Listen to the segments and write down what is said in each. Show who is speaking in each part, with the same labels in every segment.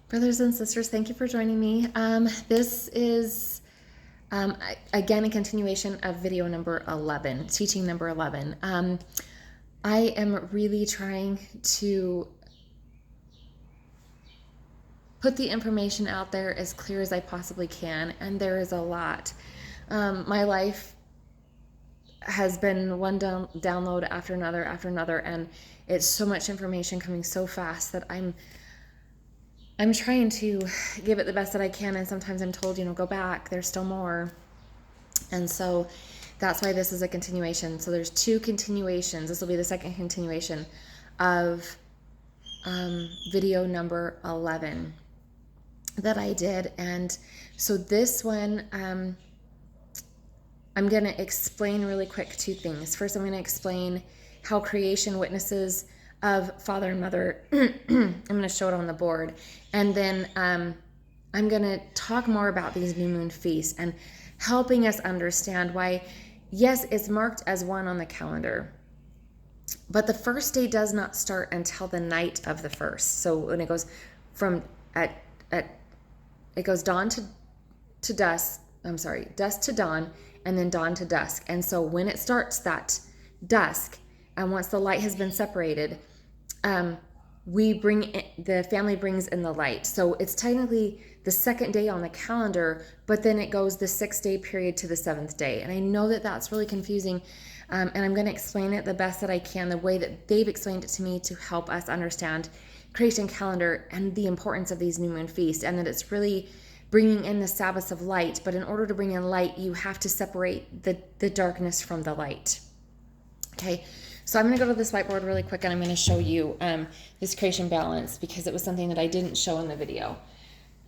Speaker 1: Brothers and sisters, thank you for joining me. This is, again, a continuation of video number 11, teaching number 11. I am really trying to put the information out there as clear as I possibly can, and there is a lot. My life has been one download after another, and it's so much information coming so fast that I'm trying to give it the best that I can, and sometimes I'm told, go back, there's still more. And so that's why this is a continuation. So there's two continuations. This will be the second continuation of video number 11 that I did. And so this one, I'm going to explain really quick two things. First, I'm going to explain how creation witnesses of Father and Mother. I'm going to show it on the board. And then I'm going to talk more about these new moon feasts and helping us understand why, yes, it's marked as one on the calendar, but the first day does not start until the night of the first. So when it goes from it goes dawn to dusk, dusk to dawn, and then dawn to dusk. And so when it starts that dusk, and once the light has been separated, the family brings in the light. So it's technically the second day on the calendar, but then it goes the 6-day period to the 7th day. And I know that that's really confusing, and I'm going to explain it the best that I can, the way that they've explained it to me, to help us understand creation calendar and the importance of these new moon feasts, and that it's really bringing in the Sabbaths of light. But in order to bring in light, you have to separate the darkness from the light. Okay, so I'm going to go to this whiteboard really quick, and I'm going to show you this creation balance, because it was something that I didn't show in the video.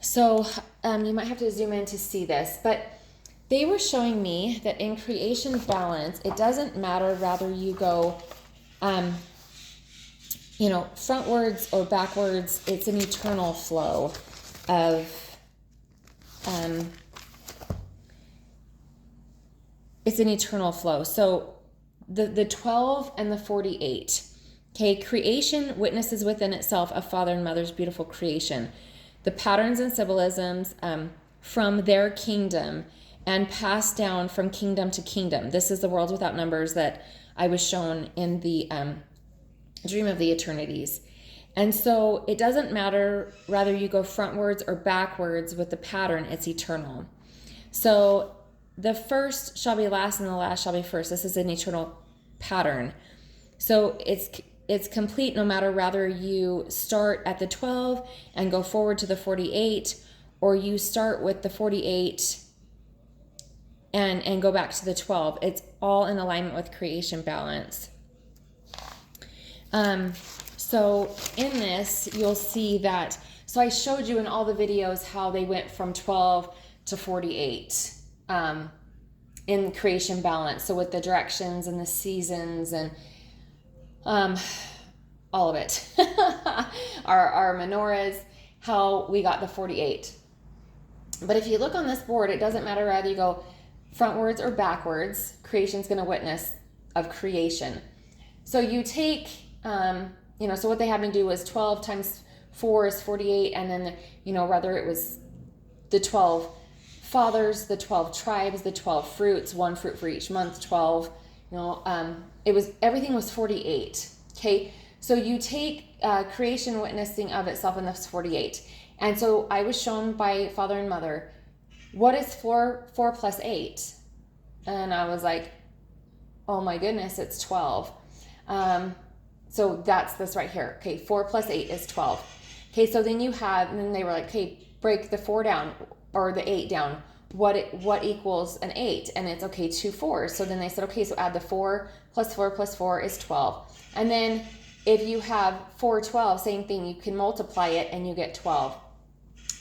Speaker 1: So you might have to zoom in to see this, but they were showing me that in creation balance, it doesn't matter whether you go, frontwards or backwards. It's an eternal flow of, it's an eternal flow. So the 12 and the 48. Okay, creation witnesses within itself of Father and Mother's beautiful creation. The patterns and symbolisms from their kingdom and passed down from kingdom to kingdom. This is the world without numbers that I was shown in the Dream of the Eternities. And so it doesn't matter whether you go frontwards or backwards with the pattern, it's eternal. So the first shall be last and the last shall be first. This is an eternal pattern. So it's complete no matter whether you start at the 12 and go forward to the 48, or you start with the 48 and go back to the 12. It's all in alignment with creation balance. So in this, you'll see that, so I showed you in all the videos how they went from 12 to 48 in creation balance. So with the directions and the seasons and all of it, our menorahs, how we got the 48. But if you look on this board, it doesn't matter whether you go frontwards or backwards, creation's going to witness of creation. So you take, so what they had me do was 12 times 4 is 48, and then, whether it was the 12 fathers, the 12 tribes, the 12 fruits, one fruit for each month, 12, everything was 48. Okay, so you take creation witnessing of itself, and that's 48. And so I was shown by Father and Mother, what is 4 plus 8? And I was like, oh my goodness, it's 12. So that's this right here. Okay, 4 plus 8 is 12. Okay, so then you have, and then they were like, okay, break the 4 down, or the 8 down. What equals an 8? And it's, okay, 2 4s. So then they said, okay, so add the 4 plus 4 plus 4 is 12. And then if you have 4 12, same thing, you can multiply it and you get 12.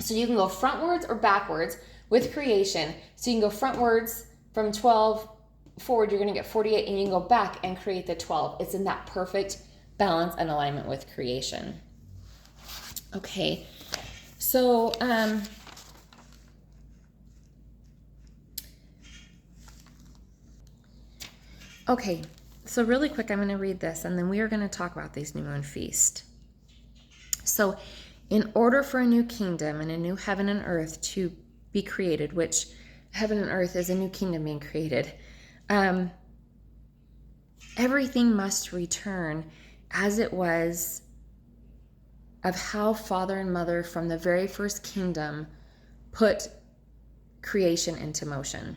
Speaker 1: So you can go frontwards or backwards with creation. So you can go frontwards from 12 forward, you're going to get 48, and you can go back and create the 12. It's in that perfect balance and alignment with creation. Okay, so so really quick, I'm going to read this, and then we are going to talk about these new moon feast. So in order for a new kingdom and a new heaven and earth to be created, which heaven and earth is a new kingdom being created, everything must return as it was of how Father and Mother from the very first kingdom put creation into motion.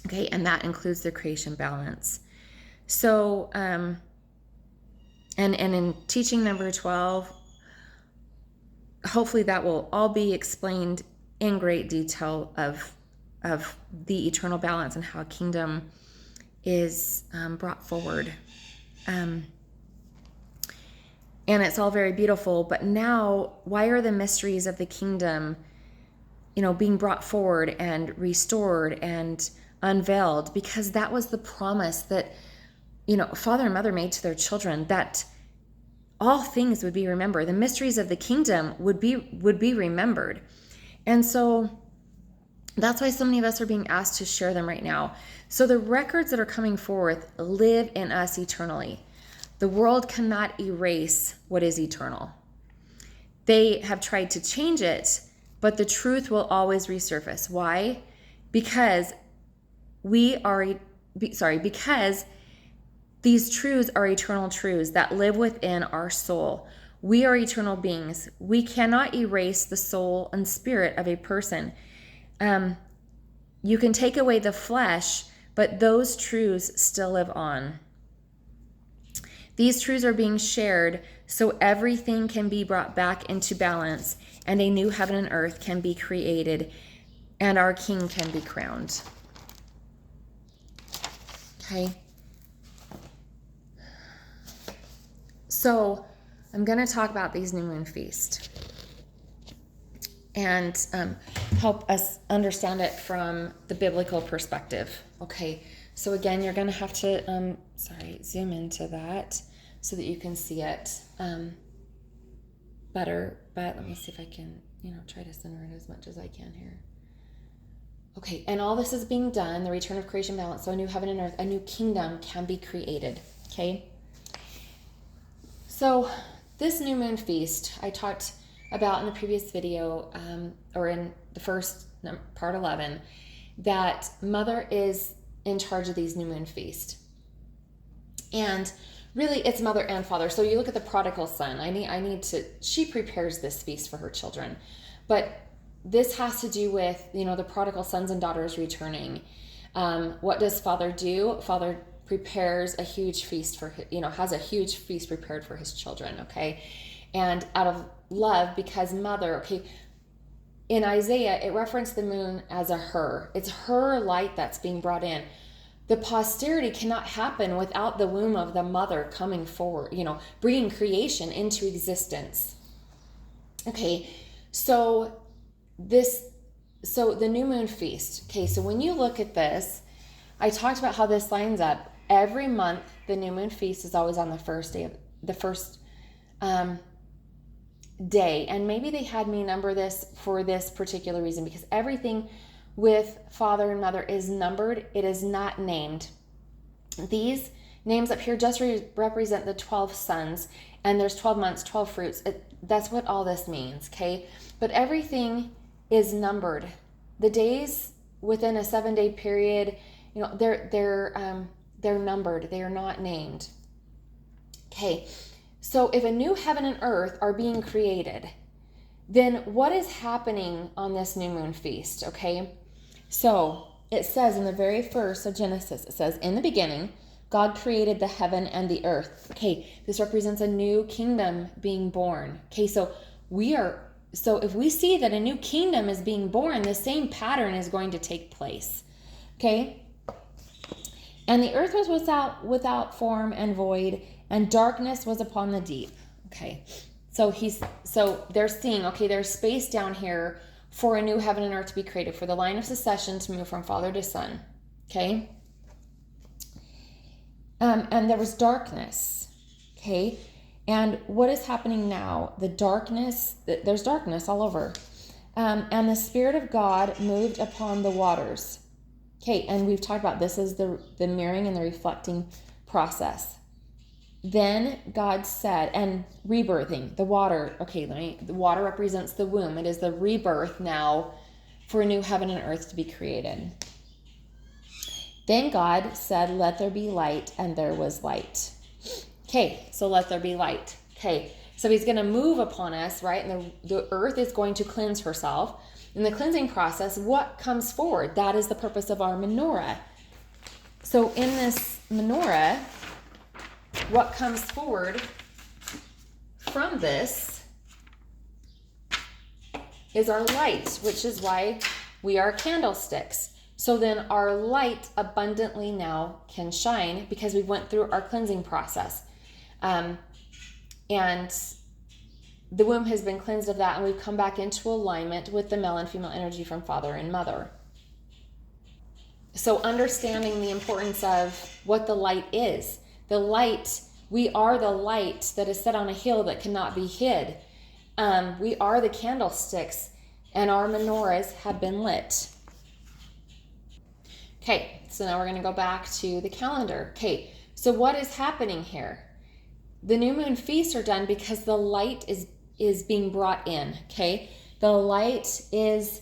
Speaker 1: Okay, and that includes the creation balance. So, and in teaching number 12, hopefully that will all be explained in great detail of the eternal balance and how a kingdom is brought forward. And it's all very beautiful, but now, why are the mysteries of the kingdom, being brought forward and restored and unveiled? Because that was the promise that, Father and Mother made to their children, that all things would be remembered. The mysteries of the kingdom would be remembered. And so that's why so many of us are being asked to share them right now. So the records that are coming forth live in us eternally. The world cannot erase what is eternal. They have tried to change it, but the truth will always resurface. Why? Because because these truths are eternal truths that live within our soul. We are eternal beings. We cannot erase the soul and spirit of a person. You can take away the flesh, but those truths still live on. These truths are being shared so everything can be brought back into balance and a new heaven and earth can be created and our King can be crowned. Okay? So I'm going to talk about these new moon feasts and help us understand it from the biblical perspective. Okay, so again, you're going to have to, zoom into that so that you can see it better. But let me see if I can, try to center it as much as I can here. Okay, and all this is being done, the return of creation balance, so a new heaven and earth, a new kingdom can be created. Okay? So this new moon feast I talked about in the previous video, or in the first part 11, that Mother is in charge of these new moon feast. And really it's Mother and Father. So you look at the prodigal son. She prepares this feast for her children. But this has to do with, the prodigal sons and daughters returning. What does Father do? Father prepares a huge feast has a huge feast prepared for his children, okay? And out of love, because Mother, okay, in Isaiah, it referenced the moon as a her. It's her light that's being brought in. The posterity cannot happen without the womb of the mother coming forward, bringing creation into existence. Okay, so the new moon feast. Okay, so when you look at this, I talked about how this lines up. Every month, the new moon feast is always on the first day day. And maybe they had me number this for this particular reason, because everything with Father and Mother is numbered. It is not named. These names up here just represent the 12 sons, and there's 12 months, 12 fruits. That's what all this means, okay? But everything is numbered. The days within a 7-day period, they're numbered. They are not named. Okay, so if a new heaven and earth are being created, then what is happening on this new moon feast? Okay, so it says in the very first of Genesis, it says, in the beginning, God created the heaven and the earth. Okay, this represents a new kingdom being born. Okay, so if we see that a new kingdom is being born, the same pattern is going to take place. Okay, and the earth was without form and void, and darkness was upon the deep. Okay, so they're seeing, okay, there's space down here for a new heaven and earth to be created, for the line of succession to move from father to son. Okay, and there was darkness. Okay, and what is happening now? The darkness, there's darkness all over. And the Spirit of God moved upon the waters. Okay, and we've talked about this as the mirroring and the reflecting process. Then God said, and rebirthing, the water, the water represents the womb. It is the rebirth now for a new heaven and earth to be created. Then God said, let there be light, and there was light. Okay, so let there be light. Okay, so he's going to move upon us, right? And the earth is going to cleanse herself. In the cleansing process, what comes forward? That is the purpose of our menorah. So in this menorah, what comes forward from this is our light, which is why we are candlesticks. So then our light abundantly now can shine because we went through our cleansing process. And the womb has been cleansed of that, and we've come back into alignment with the male and female energy from father and mother. So understanding the importance of what the light is. The light, we are the light that is set on a hill that cannot be hid. We are the candlesticks, and our menorahs have been lit. Okay, so now we're going to go back to the calendar. Okay, so what is happening here? The new moon feasts are done because the light is being brought in, okay? The light is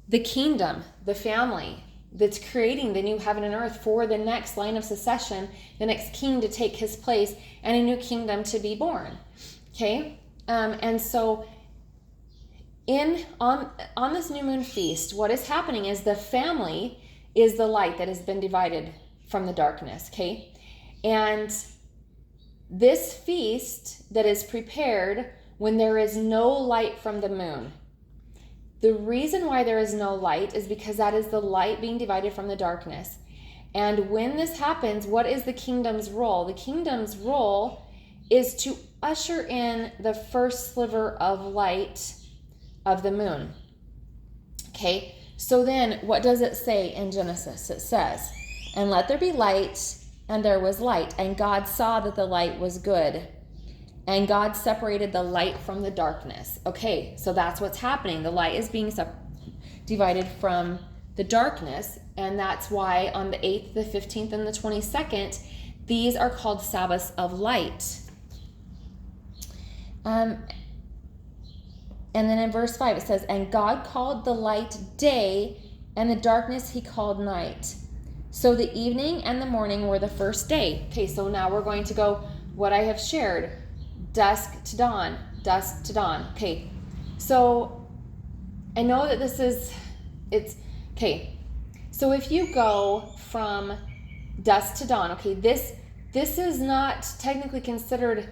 Speaker 1: the kingdom, the family that's creating the new heaven and earth for the next line of succession, the next king to take his place, and a new kingdom to be born, okay? And so on this new moon feast, what is happening is the family is the light that has been divided from the darkness, okay? And this feast that is prepared when there is no light from the moon. The reason why there is no light is because that is the light being divided from the darkness. And when this happens, what is the kingdom's role? The kingdom's role is to usher in the first sliver of light of the moon. Okay, so then what does it say in Genesis? It says, and let there be light, and there was light, and God saw that the light was good. And God separated the light from the darkness. Okay, so that's what's happening. The light is being divided from the darkness, and that's why on the 8th, the 15th, and the 22nd, these are called Sabbaths of light. And then in verse 5 it says, and God called the light day, and the darkness he called night. So the evening and the morning were the first day. Okay, so now we're going to go what I have shared. Dusk to dawn, dusk to dawn. Okay, so I know that okay. So if you go from dusk to dawn, okay, this is not technically considered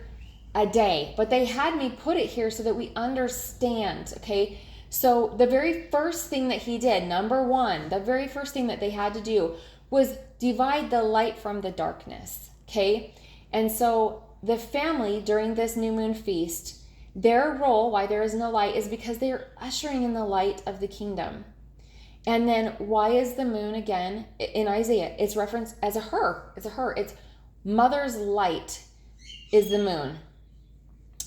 Speaker 1: a day, but they had me put it here so that we understand, okay? So the very first thing that he did, number one, the very first thing that they had to do was divide the light from the darkness, okay? And so the family during this new moon feast, their role, why there is no light, is because they're ushering in the light of the kingdom. And then why is the moon again in Isaiah? It's referenced as a her. It's a her. It's mother's light is the moon.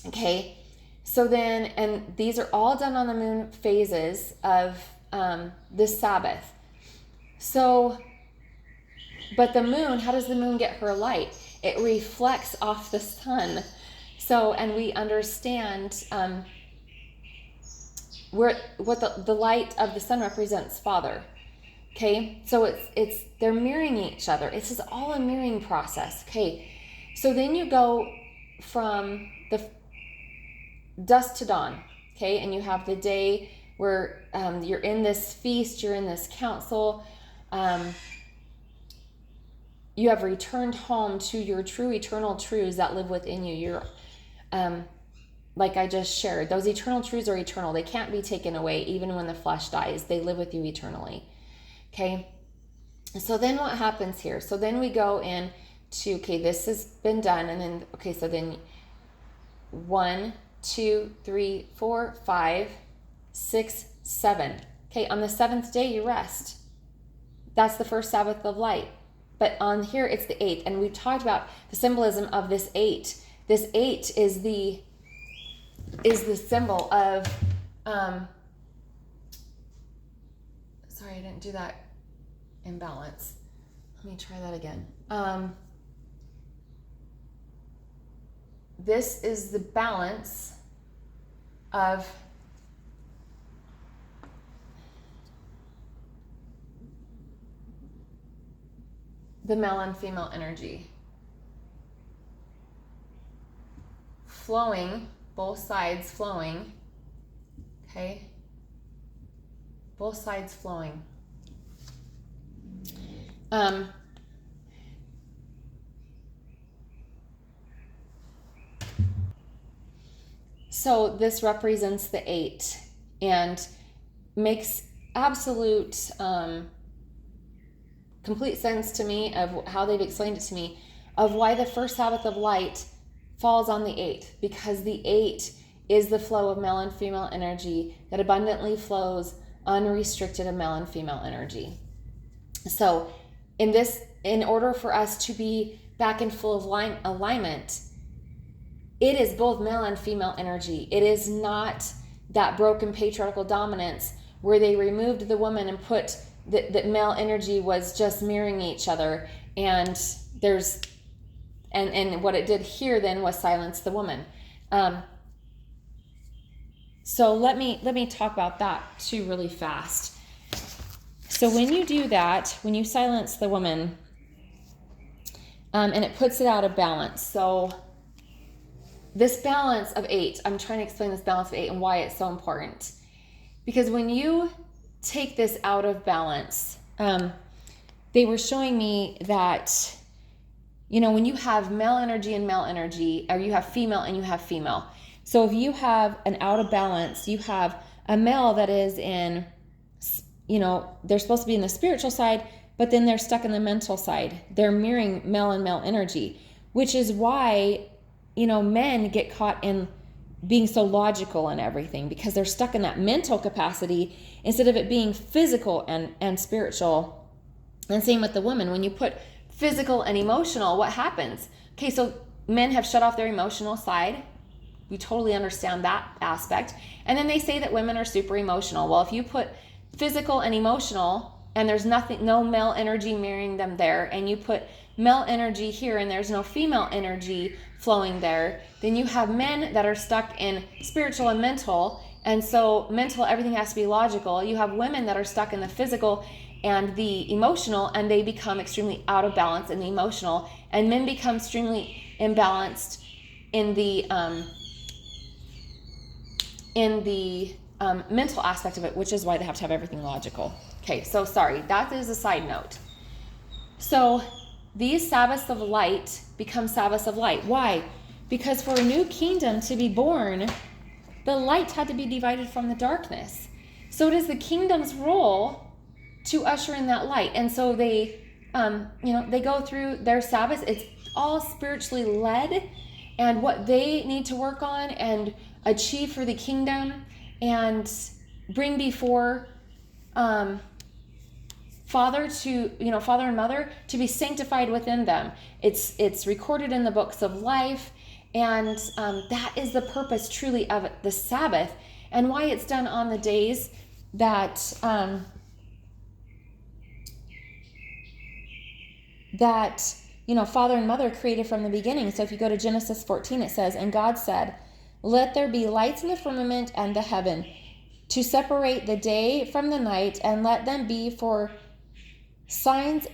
Speaker 1: Okay. So then, and these are all done on the moon phases of the Sabbath. So, but the moon, how does the moon get her light? It reflects off the sun. So, and we understand what the light of the sun represents Father. Okay, so it's they're mirroring each other. It's just all a mirroring process. Okay, so then you go from the dusk to dawn. Okay, and you have the day where you're in this feast, you're in this council. You have returned home to your true eternal truths that live within you. You're, like I just shared, those eternal truths are eternal. They can't be taken away even when the flesh dies. They live with you eternally. Okay. So then what happens here? So then we go in to, okay, this has been done. And then, okay, so then 1, 2, 3, 4, 5, 6, 7. Okay. On the 7th day, you rest. That's the first Sabbath of light. But on here, it's the 8th. And we talked about the symbolism of this 8. This 8 is the symbol of, sorry, I didn't do that in balance. Let me try that again. this is the balance of the male and female energy flowing, both sides flowing, okay? Both sides flowing. So this represents the 8 and makes absolute complete sense to me of how they've explained it to me of why the first Sabbath of light falls on the 8th, because the 8 is the flow of male and female energy that abundantly flows unrestricted of male and female energy. So in order for us to be back in full alignment, it is both male and female energy. It is not that broken patriarchal dominance where they removed the woman and put that male energy was just mirroring each other, and what it did here then was silence the woman. So let me talk about that too really fast. So when you do that, when you silence the woman, and it puts it out of balance. So this balance of 8, I'm trying to explain this balance of 8 and why it's so important. Because when you take this out of balance, they were showing me that, when you have male energy and male energy, or you have female and you have female. So if you have an out of balance, you have a male that is in, they're supposed to be in the spiritual side, but then they're stuck in the mental side. They're mirroring male and male energy, which is why, men get caught in being so logical and everything, because they're stuck in that mental capacity instead of it being physical and spiritual. And same with the woman. When you put physical and emotional, what happens? Okay, so men have shut off their emotional side. We totally understand that aspect. And then they say that women are super emotional. Well, if you put physical and emotional and there's no male energy mirroring them there, and you put male energy here and there's no female energy flowing there, then you have men that are stuck in spiritual and mental. And so mental, everything has to be logical. You have women that are stuck in the physical and the emotional, and they become extremely out of balance in the emotional, and men become extremely imbalanced in the mental aspect of it, which is why they have to have everything logical. Okay, so sorry, that is a side note. So these Sabbaths of light become Sabbaths of light. Why? Because for a new kingdom to be born, the light had to be divided from the darkness. So it is the kingdom's role to usher in that light. And so they go through their Sabbaths. It's all spiritually led, and what they need to work on and achieve for the kingdom and bring before father and mother to be sanctified within them. It's recorded in the books of life, and that is the purpose truly of the Sabbath, and why it's done on the days that father and mother created from the beginning. So if you go to Genesis 14, it says, "And God said, let there be lights in the firmament and the heaven, to separate the day from the night, and let them be for signs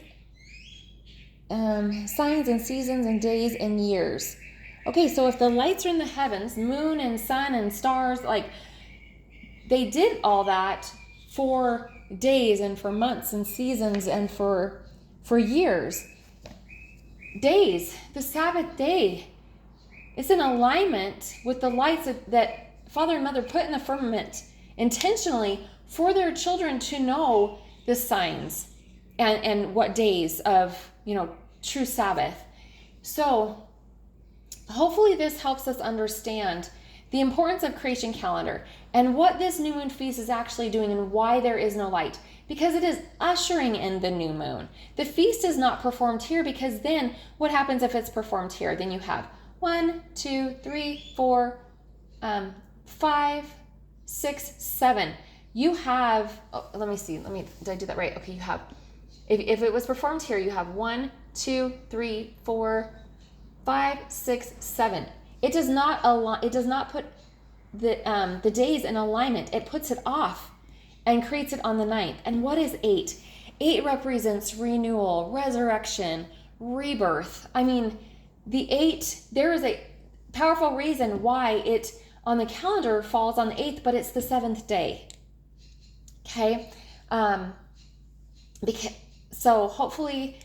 Speaker 1: and seasons and days and years." Okay, so if the lights are in the heavens, moon and sun and stars, like they did all that for days and for months and seasons and for years. Days, the Sabbath day, it's in alignment with the lights that father and mother put in the firmament intentionally for their children to know the signs and what days of, true Sabbath. So hopefully this helps us understand the importance of creation calendar and what this new moon feast is actually doing and why there is no light, because it is ushering in the new moon. The feast is not performed here, because then what happens if it's performed here? Then you have 1, 2, 3, 4, 5, 6, 7. You have, let me see, did I do that right? Okay, you have, if it was performed here, you have 1, 2, 3, 4, 5, 6, 7. It does not put the days in alignment. It puts it off and creates it on the ninth. And what is 8? 8 represents renewal, resurrection, rebirth. I mean, the 8, there is a powerful reason why it on the calendar falls on the 8th, but it's the 7th day. Okay? So hopefully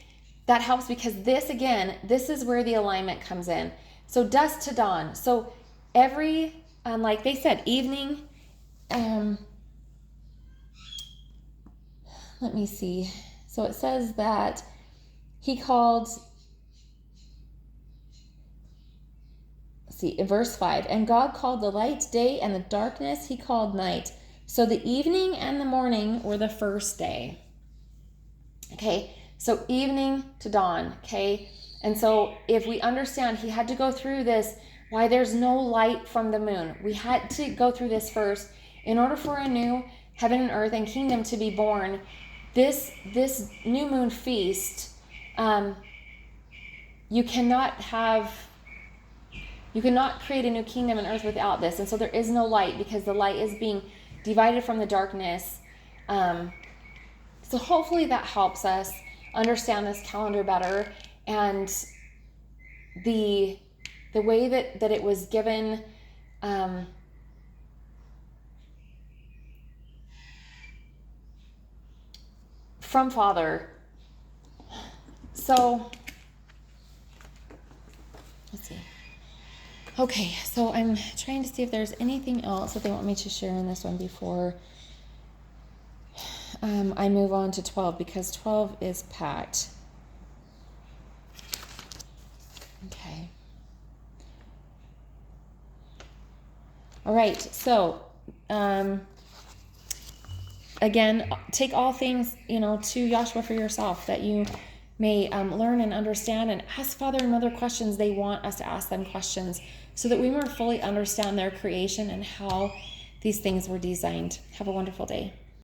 Speaker 1: that helps, because this is where the alignment comes in. So dusk to dawn. So every, like they said, evening, let me see. So it says that he called, in verse 5, and God called the light day, and the darkness he called night. So the evening and the morning were the first day. Okay, so evening to dawn, okay? And so if we understand he had to go through this, why there's no light from the moon. We had to go through this first in order for a new heaven and earth and kingdom to be born. This new moon feast, you cannot create a new kingdom and earth without this. And so there is no light, because the light is being divided from the darkness. So hopefully that helps us understand this calendar better, and the way that it was given, from Father. So let's see. Okay, so I'm trying to see if there's anything else that they want me to share in this one before I move on to 12, because 12 is packed. Okay. All right, so again, take all things, to Yahshua for yourself, that you may learn and understand, and ask Father and Mother questions. They want us to ask them questions so that we more fully understand their creation and how these things were designed. Have a wonderful day.